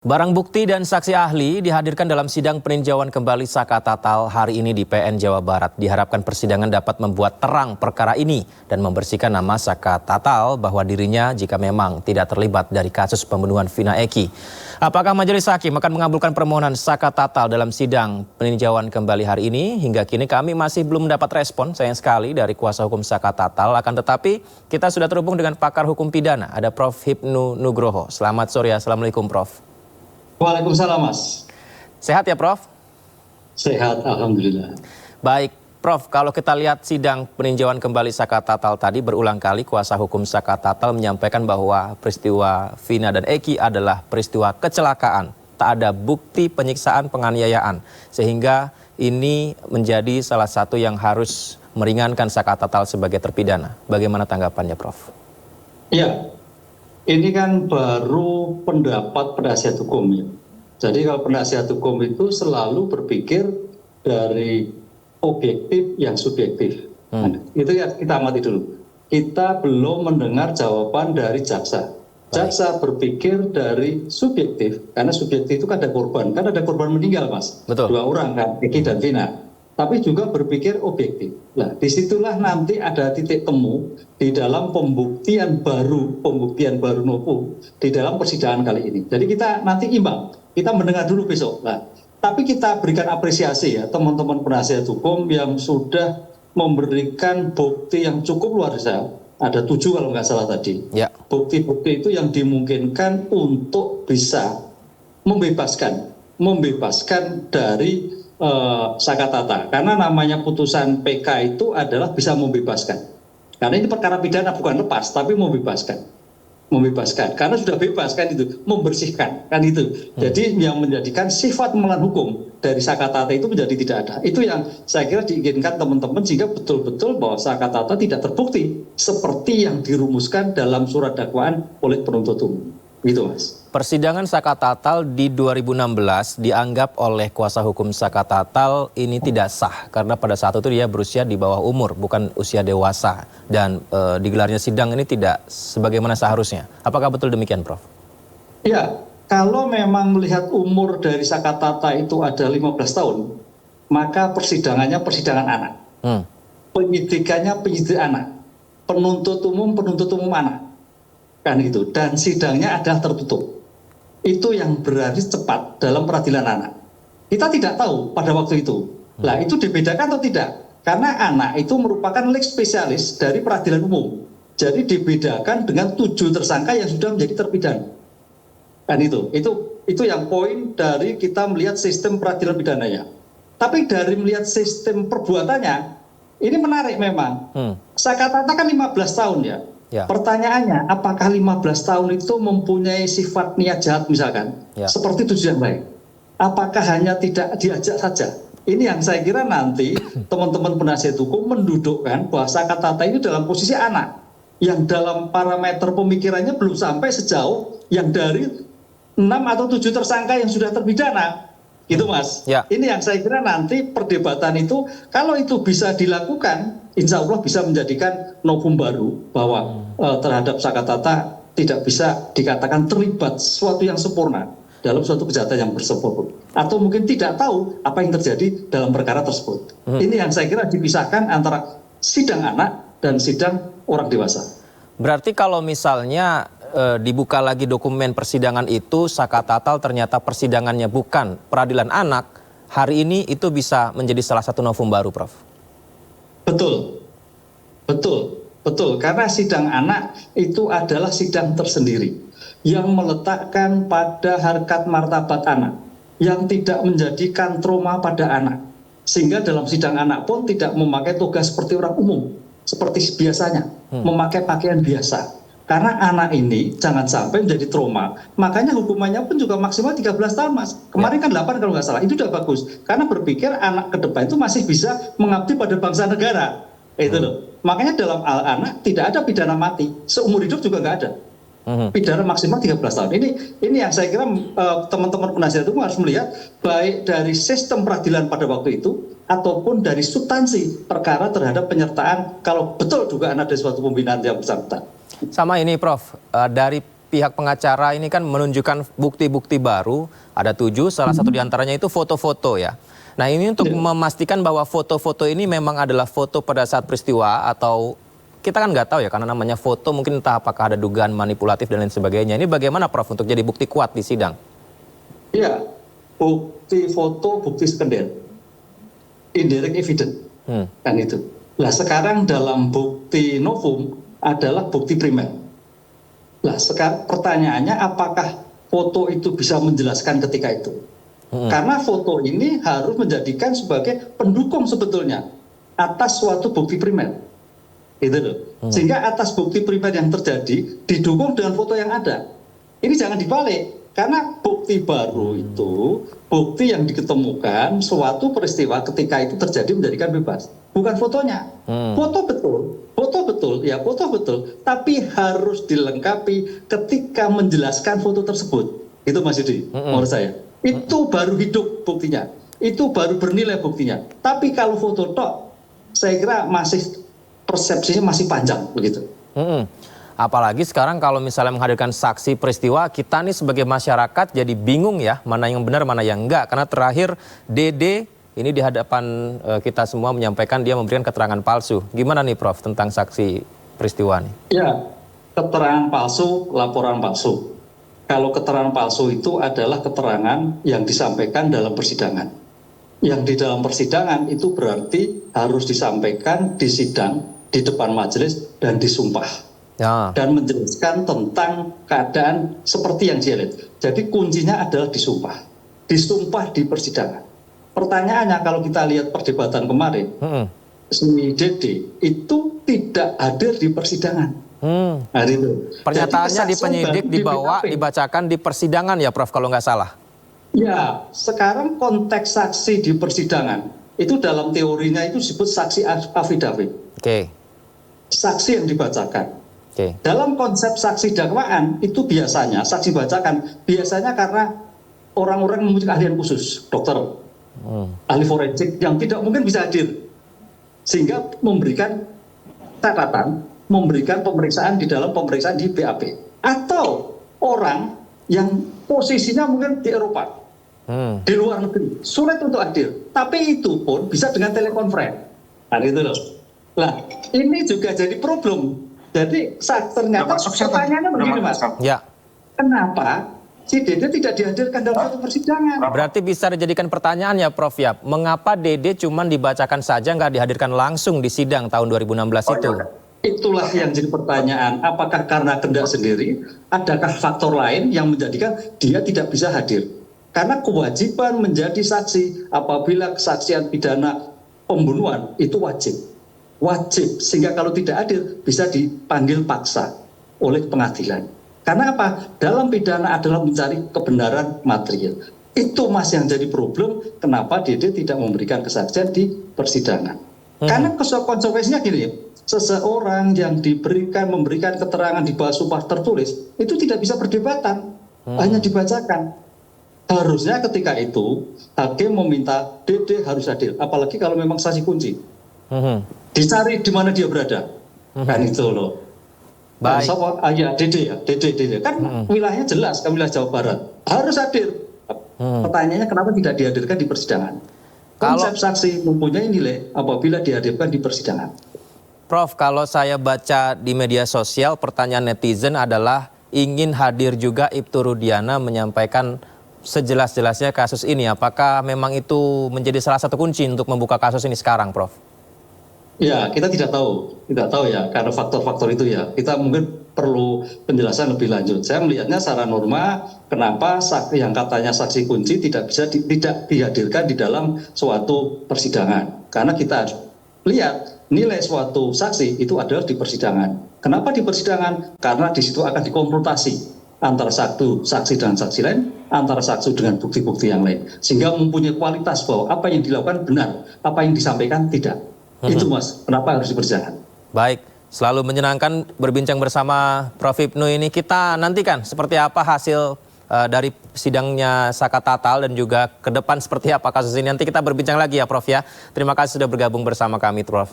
Barang bukti dan saksi ahli dihadirkan dalam sidang peninjauan kembali Saka Tatal hari ini di PN Jawa Barat. Diharapkan persidangan dapat membuat terang perkara ini dan membersihkan nama Saka Tatal bahwa dirinya jika memang tidak terlibat dari kasus pembunuhan Vina Eki. Apakah majelis hakim akan mengabulkan permohonan Saka Tatal dalam sidang peninjauan kembali hari ini? Hingga kini kami masih belum mendapat respon, sayang sekali, dari kuasa hukum Saka Tatal. Akan tetapi kita sudah terhubung dengan pakar hukum pidana, ada Prof. Hipnu Nugroho. Selamat sore, Assalamualaikum Prof. Waalaikumsalam, Mas. Sehat ya, Prof? Sehat, Alhamdulillah. Baik, Prof, kalau kita lihat sidang peninjauan kembali Saka Tatal tadi, berulang kali kuasa hukum Saka Tatal menyampaikan bahwa peristiwa Vina dan Eki adalah peristiwa kecelakaan. Tak ada bukti penyiksaan penganiayaan. Sehingga ini menjadi salah satu yang harus meringankan Saka Tatal sebagai terpidana. Bagaimana tanggapannya, Prof? Ya, ini kan baru pendapat penasihat hukum ya. Jadi kalau penasihat hukum itu selalu berpikir dari objektif yang subjektif. Nah, itu ya kita amati dulu. Kita belum mendengar jawaban dari jaksa. Jaksa berpikir dari subjektif, karena subjektif itu kan ada korban meninggal, Mas. Betul. 2 orang kan, Eki dan Vina. Tapi juga berpikir objektif. Nah, disitulah nanti ada titik temu di dalam pembuktian baru nopo di dalam persidangan kali ini. Jadi kita nanti imbang, kita mendengar dulu besok. Nah, tapi kita berikan apresiasi ya teman-teman penasihat hukum yang sudah memberikan bukti yang cukup luar biasa. Ada 7 kalau nggak salah tadi. Ya. Bukti-bukti itu yang dimungkinkan untuk bisa membebaskan dari Saka Tatal, karena namanya putusan PK itu adalah bisa membebaskan. Karena ini perkara pidana, bukan lepas, tapi membebaskan, karena sudah bebas kan itu, membersihkan kan itu. Jadi yang menjadikan sifat melawan hukum dari Saka Tatal itu menjadi tidak ada. Itu yang saya kira diinginkan teman-teman, sehingga betul-betul bahwa Saka Tatal tidak terbukti seperti yang dirumuskan dalam surat dakwaan oleh penuntut umum. Gitu, Mas. Persidangan Saka Tatal di 2016 dianggap oleh kuasa hukum Saka Tatal ini tidak sah karena pada saat itu dia berusia di bawah umur, bukan usia dewasa, dan digelarnya sidang ini tidak sebagaimana seharusnya. Apakah betul demikian, Prof? Ya, kalau memang melihat umur dari Saka Tatal itu ada 15 tahun, maka persidangannya persidangan anak. Penyidikannya penyidik anak. Penuntut umum anak. Kan gitu. Dan sidangnya adalah tertutup. Itu yang berarti cepat dalam peradilan anak. Kita tidak tahu pada waktu itu. Nah, itu dibedakan atau tidak? Karena anak itu merupakan lex spesialis dari peradilan umum. Jadi dibedakan dengan 7 tersangka yang sudah menjadi terpidana. Kan itu yang poin dari kita melihat sistem peradilan pidananya. Tapi dari melihat sistem perbuatannya, ini menarik memang. Saka Tatal kan 15 tahun ya. Ya. Pertanyaannya, apakah 15 tahun itu mempunyai sifat niat jahat misalkan? Ya. Seperti tujuan baik. Apakah hanya tidak diajak saja? Ini yang saya kira nanti teman-teman penasihat hukum mendudukkan bahwa Saka Tatal ini dalam posisi anak. Yang dalam parameter pemikirannya belum sampai sejauh yang dari 6 atau 7 tersangka yang sudah terpidana. Gitu, Mas. Ya. Ini yang saya kira nanti perdebatan itu, kalau itu bisa dilakukan, insya Allah bisa menjadikan novum baru bahwa terhadap Saka Tatal tidak bisa dikatakan terlibat sesuatu yang sempurna dalam suatu kejahatan yang bersempurna, atau mungkin tidak tahu apa yang terjadi dalam perkara tersebut. Ini yang saya kira dipisahkan antara sidang anak dan sidang orang dewasa. Berarti kalau misalnya dibuka lagi dokumen persidangan itu, Saka Tatal ternyata persidangannya bukan peradilan anak, hari ini itu bisa menjadi salah satu novum baru, Prof. Betul. Karena sidang anak itu adalah sidang tersendiri yang meletakkan pada harkat martabat anak, yang tidak menjadikan trauma pada anak. Sehingga dalam sidang anak pun tidak memakai toga seperti orang umum, seperti biasanya, memakai pakaian biasa. Karena anak ini jangan sampai menjadi trauma, makanya hukumannya pun juga maksimal 13 tahun, Mas. Kemarin kan 8 kalau nggak salah, itu udah bagus. Karena berpikir anak ke depan itu masih bisa mengabdi pada bangsa negara. Itu loh. Makanya dalam anak tidak ada pidana mati, seumur hidup juga nggak ada. Pidana maksimal 13 tahun. Ini yang saya kira teman-teman penasihat hukum harus melihat, baik dari sistem peradilan pada waktu itu, ataupun dari substansi perkara terhadap penyertaan, kalau betul dugaan ada suatu pembinaan yang bersangkutan. Sama ini, Prof, dari pihak pengacara ini kan menunjukkan bukti-bukti baru, ada 7, salah satu diantaranya itu foto-foto ya. Nah ini untuk memastikan bahwa foto-foto ini memang adalah foto pada saat peristiwa atau kita kan nggak tahu ya karena namanya foto mungkin entah apakah ada dugaan manipulatif dan lain sebagainya. Ini bagaimana Prof untuk jadi bukti kuat di sidang? Iya, bukti foto, bukti sekunder, indirect evidence, kan itu. Nah sekarang dalam bukti novum adalah bukti primer. Nah sekarang pertanyaannya apakah foto itu bisa menjelaskan ketika itu? Karena foto ini harus menjadikan sebagai pendukung sebetulnya atas suatu bukti primer. Gitu loh. Sehingga atas bukti primer yang terjadi didukung dengan foto yang ada. Ini jangan dibalik. Karena bukti baru itu bukti yang diketemukan suatu peristiwa ketika itu terjadi menjadikan bebas. Bukan fotonya. Foto betul, ya foto betul. Tapi harus dilengkapi ketika menjelaskan foto tersebut. Itu Mas Yudi, menurut saya. Itu baru hidup buktinya. Itu baru bernilai buktinya. Tapi kalau foto tok, saya kira masih persepsinya masih panjang begitu. Apalagi sekarang kalau misalnya menghadirkan saksi peristiwa, kita nih sebagai masyarakat jadi bingung ya, mana yang benar, mana yang enggak. Karena terakhir Dede ini di hadapan kita semua menyampaikan dia memberikan keterangan palsu. Gimana nih Prof tentang saksi peristiwa nih? Ya, keterangan palsu, laporan palsu. Kalau keterangan palsu itu adalah keterangan yang disampaikan dalam persidangan. Yang di dalam persidangan itu berarti harus disampaikan di sidang, di depan majelis, dan disumpah. Ya. Dan menjelaskan tentang keadaan seperti yang dia lihat. Jadi kuncinya adalah disumpah. Disumpah di persidangan. Pertanyaannya kalau kita lihat perdebatan kemarin, si Dede itu tidak hadir di persidangan. Nah, itu. Pernyataannya di penyidik dibacakan di persidangan ya Prof kalau nggak salah. Ya, sekarang konteks saksi di persidangan itu dalam teorinya itu disebut saksi affidavit. Saksi yang dibacakan. Dalam konsep saksi dakwaan itu biasanya saksi bacakan biasanya karena orang-orang memiliki keahlian khusus, dokter, ahli forensik yang tidak mungkin bisa hadir, sehingga memberikan catatan, memberikan pemeriksaan di dalam pemeriksaan di BAP, atau orang yang posisinya mungkin di Eropa, di luar negeri, sulit untuk hadir, tapi itu pun bisa dengan telekonferensi. Nah itu loh. Nah ini juga jadi problem. Jadi ternyata pertanyaannya begini Mas, kenapa si Dede tidak dihadirkan dalam suatu persidangan? Berarti bisa dijadikan pertanyaan ya Prof ya, mengapa Dede cuma dibacakan saja nggak dihadirkan langsung di sidang tahun 2016 itu? Itulah yang jadi pertanyaan, apakah karena kehendak sendiri, adakah faktor lain yang menjadikan dia tidak bisa hadir? Karena kewajiban menjadi saksi apabila kesaksian pidana pembunuhan itu wajib, sehingga kalau tidak hadir bisa dipanggil paksa oleh pengadilan. Karena apa? Dalam pidana adalah mencari kebenaran material. Itu Mas yang jadi problem, kenapa Dede tidak memberikan kesaksian di persidangan. Karena konsekuensinya gini, seseorang yang memberikan keterangan di bawah sumpah tertulis itu tidak bisa perdebatan, hanya dibacakan. Harusnya ketika itu hakim meminta Dede harus hadir, apalagi kalau memang saksi kunci. Dicari di mana dia berada, kan itu loh. Baik. Ya Dede kan wilayahnya jelas, kan wilayah Jawa Barat, harus hadir. Pertanyaannya kenapa tidak dihadirkan di persidangan? Konsep saksi mempunyai nilai apabila dihadirkan di persidangan. Prof, kalau saya baca di media sosial, pertanyaan netizen adalah ingin hadir juga Ibtu Rudiana menyampaikan sejelas-jelasnya kasus ini. Apakah memang itu menjadi salah satu kunci untuk membuka kasus ini sekarang, Prof? Ya, kita tidak tahu ya, karena faktor-faktor itu ya. Kita mungkin perlu penjelasan lebih lanjut. Saya melihatnya secara norma, kenapa yang katanya saksi kunci tidak dihadirkan di dalam suatu persidangan. Karena kita harus lihat nilai suatu saksi itu adalah di persidangan. Kenapa di persidangan? Karena di situ akan dikonfrontasi antara satu saksi dengan saksi lain, antara saksi dengan bukti-bukti yang lain. Sehingga mempunyai kualitas bahwa apa yang dilakukan benar, apa yang disampaikan tidak. Itu Mas, kenapa harus dipersidangan. Baik, selalu menyenangkan berbincang bersama Prof. Ibnu ini. Kita nantikan seperti apa hasil dari sidangnya Saka Tatal dan juga ke depan seperti apa kasus ini. Nanti kita berbincang lagi ya Prof ya. Terima kasih sudah bergabung bersama kami Prof.